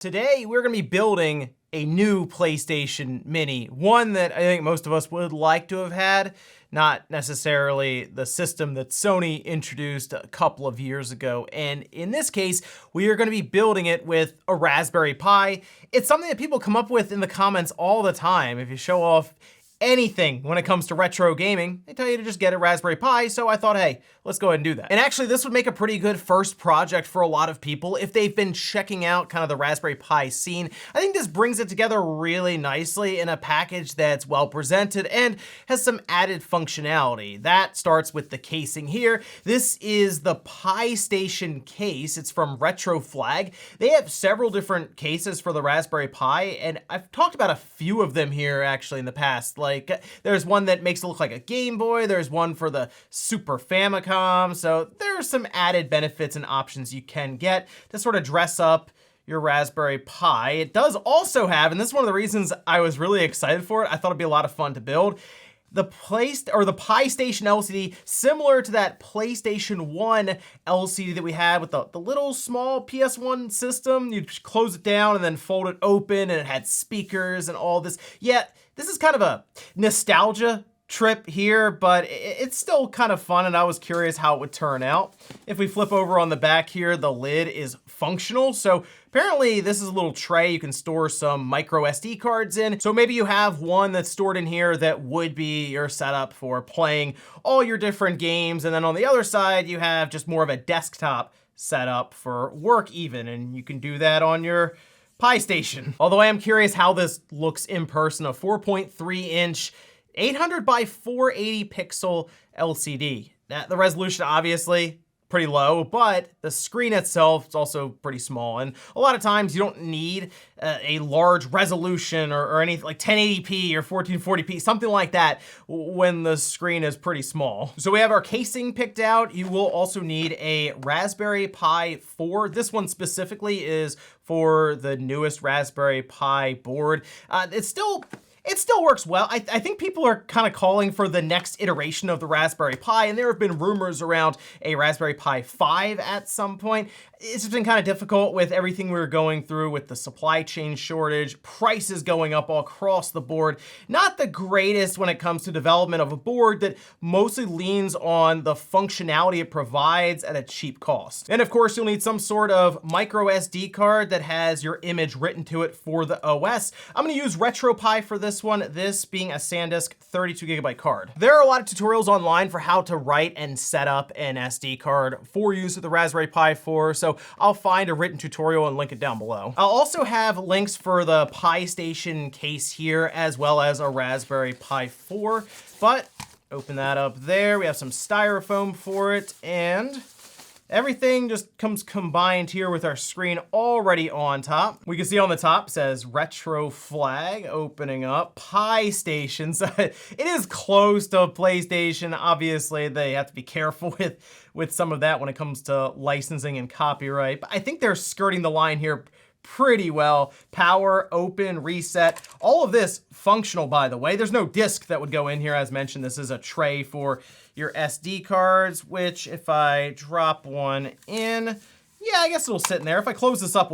Today, we're gonna be building a new PlayStation Mini, one that I think most of us would like to have had, not necessarily the system that Sony introduced a couple of years ago. And in this case, we are gonna be building it with a Raspberry Pi. It's something that people come up with in the comments all the time. If you show off anything when it comes to retro gaming, they tell you to just get a Raspberry Pi, so I thought, hey, let's go ahead and do that. And actually, this would make a pretty good first project for a lot of people if they've been checking out kind of the Raspberry Pi scene. I think this brings it together really nicely in a package that's well presented and has some added functionality. That starts with the casing here. This is the Pi Station case. It's from Retro Flag. They have several different cases for the Raspberry Pi, and I've talked about a few of them here actually in the past. Like, there's one that makes it look like a Game Boy, there's one for the Super Famicom, so there are some added benefits and options you can get to sort of dress up your Raspberry Pi. It does also have, and this is one of the reasons I was really excited for it, I thought it'd be a lot of fun to build, the Pi Station LCD, similar to that PlayStation 1 LCD that we had with the little small PS1 system. You'd close it down and then fold it open, and it had speakers and all this. Yeah, this is kind of a nostalgia trip here, but it's still kind of fun, and I was curious how it would turn out. If we flip over on the back here, the lid is functional. So apparently this is a little tray you can store some micro SD cards in. So maybe you have one that's stored in here that would be your setup for playing all your different games. And then on the other side, you have just more of a desktop setup for work even, and you can do that on your Pi Station. Although I am curious how this looks in person, a 4.3 inch 800 by 480 pixel LCD. Now, the resolution obviously pretty low, but the screen itself is also pretty small. And a lot of times you don't need a large resolution or anything like 1080p or 1440p, something like that, when the screen is pretty small. So we have our casing picked out. You will also need a Raspberry Pi 4. This one specifically is for the newest Raspberry Pi board. It still works well. I think people are kind of calling for the next iteration of the Raspberry Pi, and there have been rumors around a Raspberry Pi 5 at some point. It's just been kind of difficult with everything we were going through with the supply chain shortage, prices going up all across the board. Not the greatest when it comes to development of a board that mostly leans on the functionality it provides at a cheap cost. And of course, you'll need some sort of micro SD card that has your image written to it for the OS. I'm gonna use RetroPie for this one, this being a SanDisk 32GB card. There are a lot of tutorials online for how to write and set up an SD card for use with the Raspberry Pi 4, so I'll find a written tutorial and link it down below. I'll also have links for the Pi Station case here, as well as a Raspberry Pi 4, but open that up there. We have some styrofoam for it, and everything just comes combined here with our screen already on top. We can see on the top says Retro Flag, opening up, Pi Station. So it is close to PlayStation. Obviously, they have to be careful with some of that when it comes to licensing and copyright. But I think they're skirting the line here pretty well. Power, open, reset, all of this functional, by the way. There's no disc that would go in here. As mentioned, this is a tray for your SD cards, which if I drop one in, yeah, I guess it'll sit in there. If I close this up,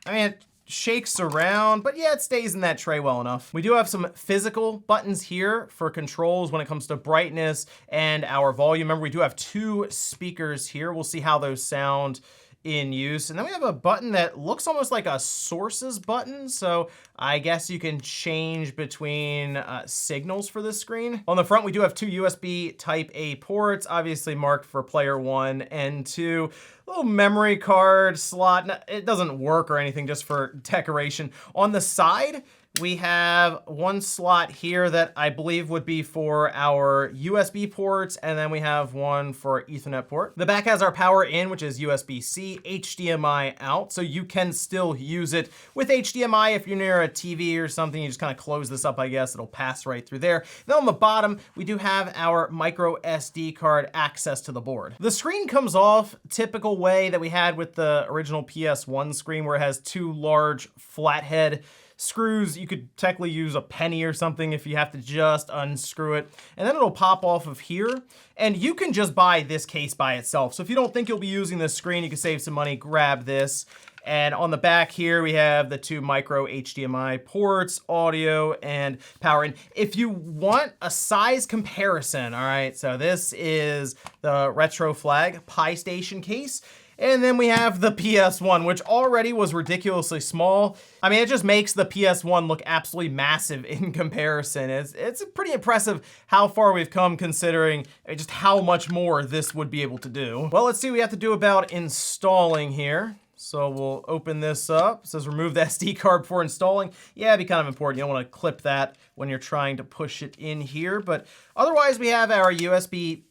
it shakes around, but yeah, it stays in that tray well enough. We do have some physical buttons here for controls when it comes to brightness and our volume. Remember, we do have two speakers here. We'll see how those sound in use. And then we have a button that looks almost like a sources button. So I guess you can change between signals for this screen. On the front, we do have two USB Type A ports, obviously marked for player 1 and 2. Little memory card slot. It doesn't work or anything, just for decoration. On the side, we have one slot here that I believe would be for our USB ports, and then we have one for Ethernet port. The back has our power in, which is USB-C, HDMI out, so you can still use it with HDMI if you're near a TV or something. You just kind of close this up, I guess. It'll pass right through there. Then on the bottom, we do have our micro SD card access to the board. The screen comes off typical way that we had with the original PS1 screen, where it has two large flathead screws. You could technically use a penny or something if you have to just unscrew it, and then it'll pop off of here. And you can just buy this case by itself. So if you don't think you'll be using this screen, you can save some money, grab this. And on the back here, we have the 2 micro HDMI ports, audio, and power. And if you want a size comparison, all right, so this is the Retro Flag Pi Station case. And then we have the PS1, which already was ridiculously small. I mean, it just makes the PS1 look absolutely massive in comparison. It's pretty impressive how far we've come considering just how much more this would be able to do. Well, let's see what we have to do about installing here. So we'll open this up. It says remove the SD card before installing. Yeah, it'd be kind of important. You don't want to clip that when you're trying to push it in here. But otherwise, we have our USB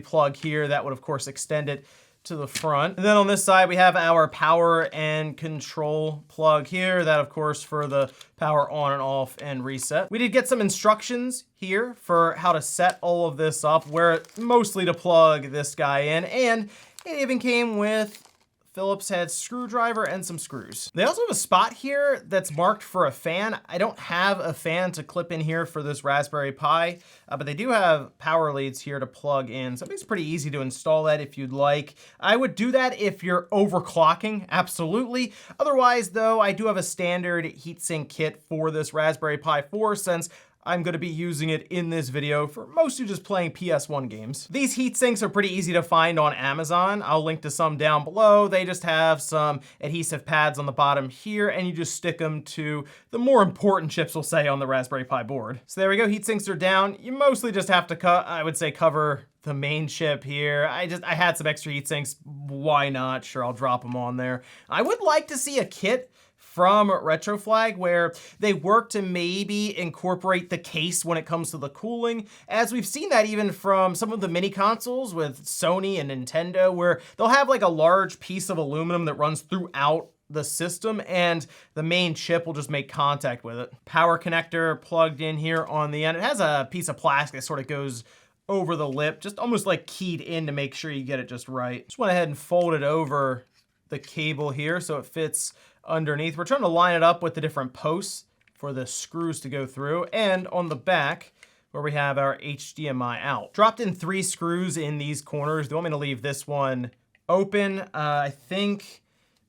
plug here that would, of course, extend it to the front. And then on this side, we have our power and control plug here. That, of course, for the power on and off and reset. We did get some instructions here for how to set all of this up, where mostly to plug this guy in. And it even came with Phillips head screwdriver and some screws. They also have a spot here that's marked for a fan. I don't have a fan to clip in here for this Raspberry Pi, but they do have power leads here to plug in. So it makes it pretty easy to install that if you'd like. I would do that if you're overclocking, absolutely. Otherwise though, I do have a standard heatsink kit for this Raspberry Pi 4 since I'm going to be using it in this video for mostly just playing PS1 games. These heat sinks are pretty easy to find on Amazon. I'll link to some down below. They just have some adhesive pads on the bottom here, and you just stick them to the more important chips, we'll say, on the Raspberry Pi board. So there we go, heat sinks are down. You mostly just have to cover the main chip here. I had some extra heat sinks. Why not? Sure, I'll drop them on there. I would like to see a kit from Retro Flag where they work to maybe incorporate the case when it comes to the cooling, as we've seen that even from some of the mini consoles with Sony and Nintendo, where they'll have like a large piece of aluminum that runs throughout the system and the main chip will just make contact with it. Power connector plugged in here on the end. It has a piece of plastic that sort of goes over the lip, just almost like keyed in to make sure you get it just right. Just went ahead and folded over the cable here so it fits underneath. We're trying to line it up with the different posts for the screws to go through, and on the back where we have our HDMI out. Dropped in 3 screws in these corners. Do you want me to leave this one open? I think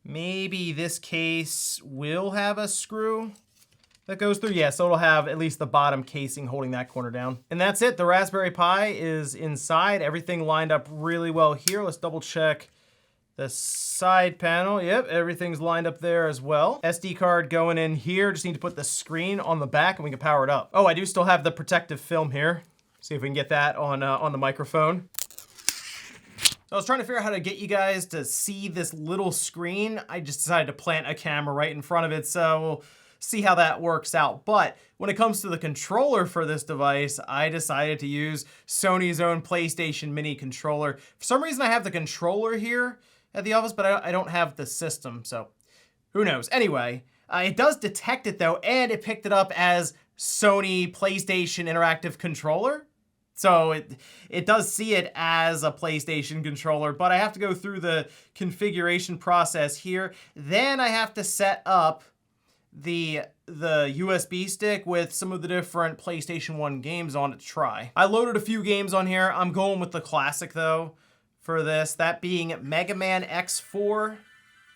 maybe this case will have a screw that goes through. Yeah, so it'll have at least the bottom casing holding that corner down. And that's it. The Raspberry Pi is inside. Everything lined up really well here. Let's double check the side panel. Yep, everything's lined up there as well. SD card going in here. Just need to put the screen on the back and we can power it up. Oh, I do still have the protective film here. See if we can get that on the microphone. So I was trying to figure out how to get you guys to see this little screen. I just decided to plant a camera right in front of it, so we'll see how that works out. But when it comes to the controller for this device, I decided to use Sony's own PlayStation Mini controller. For some reason, I have the controller here at the office, but I don't have the system, so who knows. Anyway, it does detect it though, and it picked it up as Sony PlayStation Interactive Controller. So it does see it as a PlayStation controller, but I have to go through the configuration process here. Then I have to set up the USB stick with some of the different PlayStation 1 games on it to try. I loaded a few games on here. I'm going with the classic though for this, that being Mega Man X4.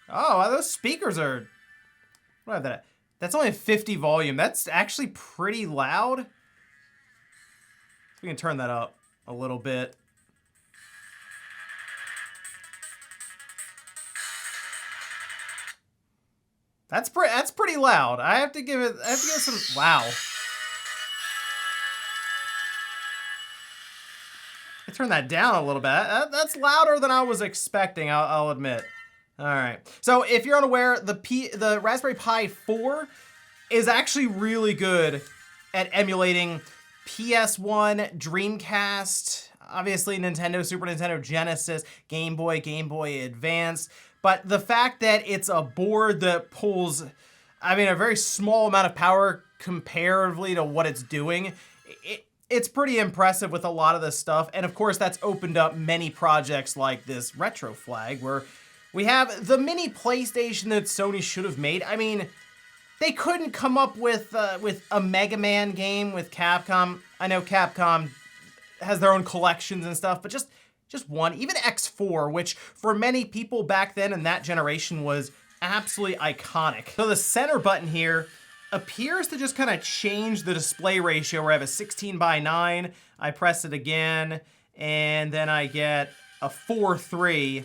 Oh, those speakers are, what are that? That's only a 50 volume. That's actually pretty loud. We can turn that up a little bit. That's pretty loud. I have to give it some, wow. I turned that down a little bit. That's louder than I was expecting, I'll admit. All right. So if you're unaware, the Raspberry Pi 4 is actually really good at emulating PS1, Dreamcast, obviously Nintendo, Super Nintendo, Genesis, Game Boy, Game Boy Advance. But the fact that it's a board that pulls, I mean, a very small amount of power comparatively to what it's doing, it's pretty impressive with a lot of this stuff. And of course, that's opened up many projects like this Retro Flag, where we have the mini PlayStation that Sony should have made. I mean, they couldn't come up with a Mega Man game with Capcom. I know Capcom has their own collections and stuff, but just one, even X4, which for many people back then in that generation was absolutely iconic. So the center button here appears to just kind of change the display ratio where I have a 16:9. I press it again, and then I get a 4:3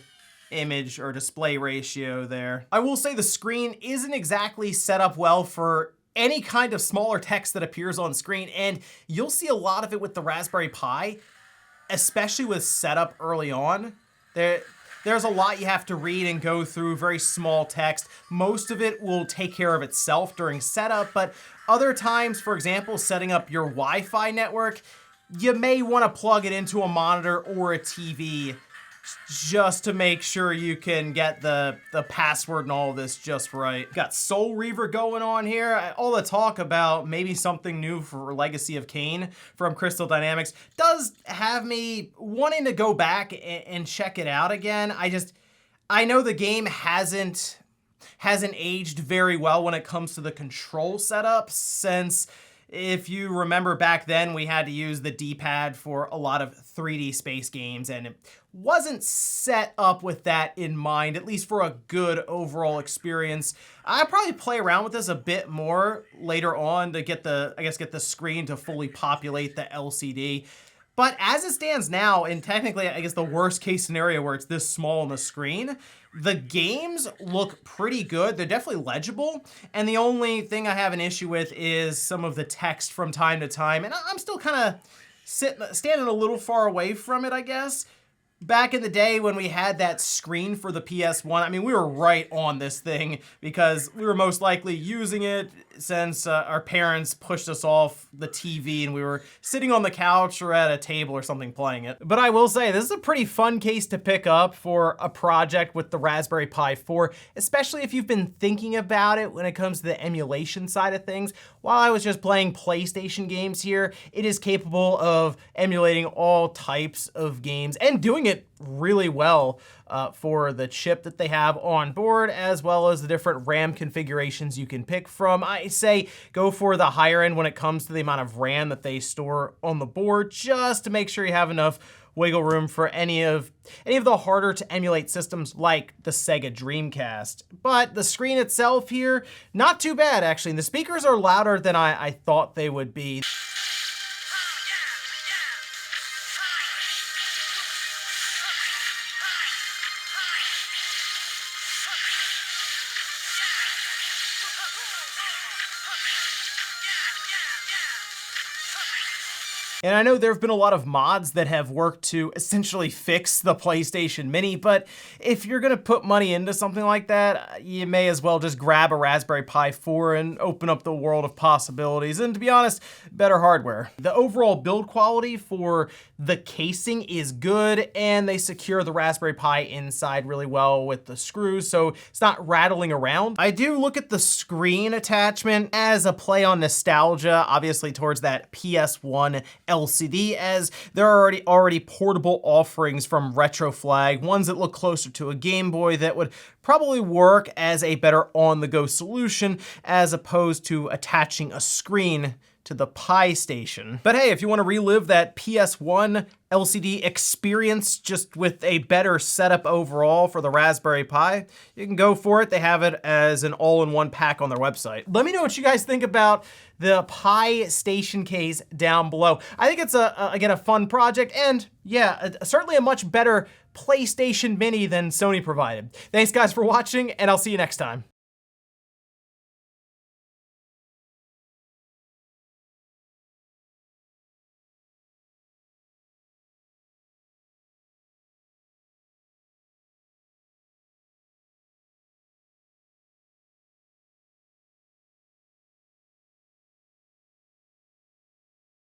image or display ratio there. I will say the screen isn't exactly set up well for any kind of smaller text that appears on screen, and you'll see a lot of it with the Raspberry Pi, especially with setup early on. There's a lot you have to read and go through, very small text. Most of it will take care of itself during setup, but other times, for example, setting up your Wi-Fi network, you may want to plug it into a monitor or a TV just to make sure you can get the password and all of this just right. Got Soul Reaver going on here. All the talk about maybe something new for Legacy of Kain from Crystal Dynamics does have me wanting to go back and check it out again. I know the game hasn't aged very well when it comes to the control setup, since if you remember back then, we had to use the D-pad for a lot of 3D space games, and it wasn't set up with that in mind, at least for a good overall experience. I'll probably play around with this a bit more later on to get the screen to fully populate the LCD. But as it stands now, and technically, I guess the worst case scenario where it's this small on the screen, the games look pretty good. They're definitely legible. And the only thing I have an issue with is some of the text from time to time. And I'm still kind of standing a little far away from it, I guess. Back in the day when we had that screen for the PS1, I mean, we were right on this thing because we were most likely using it since our parents pushed us off the TV and we were sitting on the couch or at a table or something playing it. But I will say, this is a pretty fun case to pick up for a project with the Raspberry Pi 4, especially if you've been thinking about it when it comes to the emulation side of things. While I was just playing PlayStation games here, it is capable of emulating all types of games and doing it really well for the chip that they have on board, as well as the different RAM configurations you can pick from. I say go for the higher end when it comes to the amount of RAM that they store on the board, just to make sure you have enough wiggle room for any of the harder to emulate systems like the Sega Dreamcast. But the screen itself here, not too bad actually. And the speakers are louder than I thought they would be. And I know there have been a lot of mods that have worked to essentially fix the PlayStation Mini, but if you're gonna put money into something like that, you may as well just grab a Raspberry Pi 4 and open up the world of possibilities. And to be honest, better hardware. The overall build quality for the casing is good, and they secure the Raspberry Pi inside really well with the screws, so it's not rattling around. I do look at the screen attachment as a play on nostalgia, obviously towards that PS1 LCD, as there are already portable offerings from Retroflag, ones that look closer to a Game Boy that would probably work as a better on-the-go solution as opposed to attaching a screen to the Pi Station. But hey, if you want to relive that PS1 LCD experience just with a better setup overall for the Raspberry Pi, you can go for it. They have it as an all-in-one pack on their website. Let me know what you guys think about the Pi Station case down below. I think it's again a fun project, and yeah, certainly a much better PlayStation Mini than Sony provided. Thanks guys for watching, and I'll see you next time.